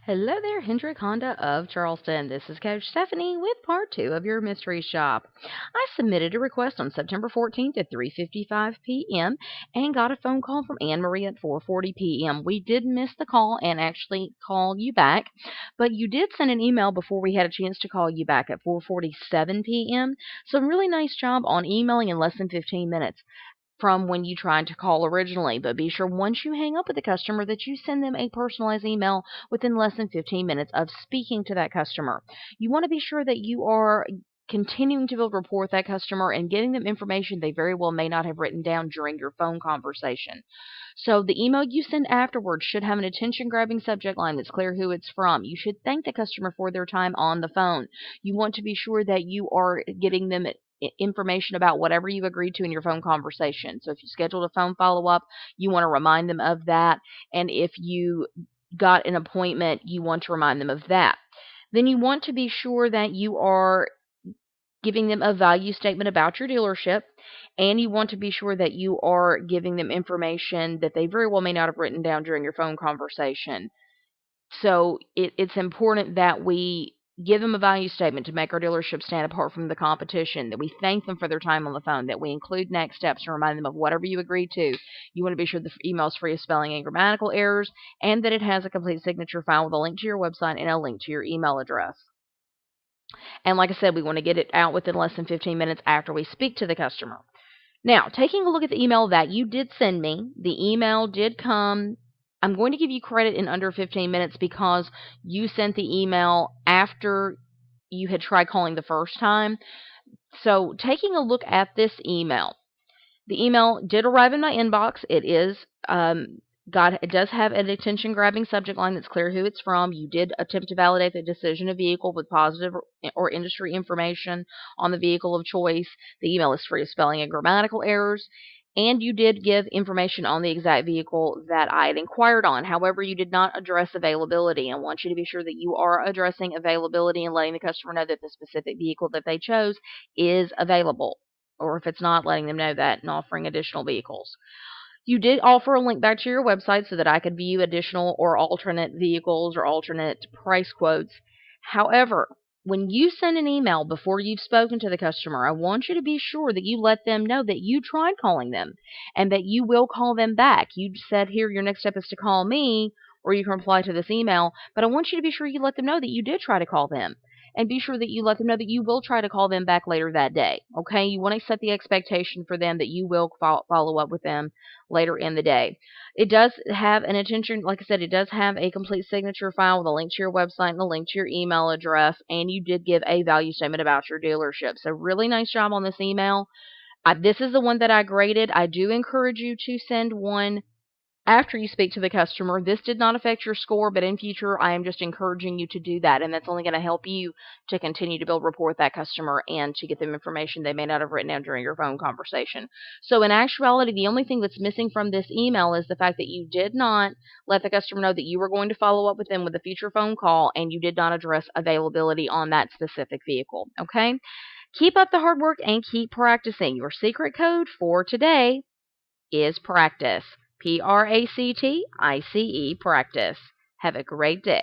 Hello there, Hendrick Honda of Charleston. This is Coach Stephanie with part 2 of your mystery shop. I submitted a request on September 14th at 3:55 p.m. and got a phone call from Anne Marie at 4:40 p.m. We did miss the call and actually called you back, but you did send an email before we had a chance to call you back at 4:47 p.m. So really nice job on emailing in less than 15 minutes from when you tried to call originally. But be sure once you hang up with the customer that you send them a personalized email within less than 15 minutes of speaking to that customer. You want to be sure that you are continuing to build rapport with that customer and getting them information they very well may not have written down during your phone conversation. So the email you send afterwards should have an attention-grabbing subject line that's clear who it's from. You should thank the customer for their time on the phone. You want to be sure that you are getting them information about whatever you agreed to in your phone conversation. So if you scheduled a phone follow-up, you want to remind them of that. And if you got an appointment, you want to remind them of that. Then you want to be sure that you are giving them a value statement about your dealership, and you want to be sure that you are giving them information that they very well may not have written down during your phone conversation. So it's important that we give them a value statement to make our dealership stand apart from the competition, that we thank them for their time on the phone, that we include next steps and remind them of whatever you agreed to. You want to be sure the email is free of spelling and grammatical errors, and that it has a complete signature file with a link to your website and a link to your email address. And like I said, we want to get it out within less than 15 minutes after we speak to the customer. Now, taking a look at the email that you did send me, the email did come. I'm going to give you credit in under 15 minutes because you sent the email after you had tried calling the first time. So, taking a look at this email, the email did arrive in my inbox. It does have an attention-grabbing subject line that's clear who it's from. You did attempt to validate the decision of vehicle with positive or industry information on the vehicle of choice. The email is free of spelling and grammatical errors. And you did give information on the exact vehicle that I had inquired on. However, you did not address availability. I want you to be sure that you are addressing availability and letting the customer know that the specific vehicle that they chose is available. Or if it's not, letting them know that and offering additional vehicles. You did offer a link back to your website so that I could view additional or alternate vehicles or alternate price quotes. However, when you send an email before you've spoken to the customer, I want you to be sure that you let them know that you tried calling them and that you will call them back. You said here your next step is to call me, or you can reply to this email, but I want you to be sure you let them know that you did try to call them. And be sure that you let them know that you will try to call them back later that day. Okay? You want to set the expectation for them that you will follow up with them later in the day. It does have an attention, like I said, it does have a complete signature file with a link to your website and a link to your email address, and you did give a value statement about your dealership. So really nice job on this email. This is the one that I graded. I do encourage you to send one after you speak to the customer. This did not affect your score, but in future, I am just encouraging you to do that, and that's only going to help you to continue to build rapport with that customer and to get them information they may not have written down during your phone conversation. So in actuality, the only thing that's missing from this email is the fact that you did not let the customer know that you were going to follow up with them with a future phone call, and you did not address availability on that specific vehicle. Okay? Keep up the hard work and keep practicing. Your secret code for today is practice. Practice. Have a great day.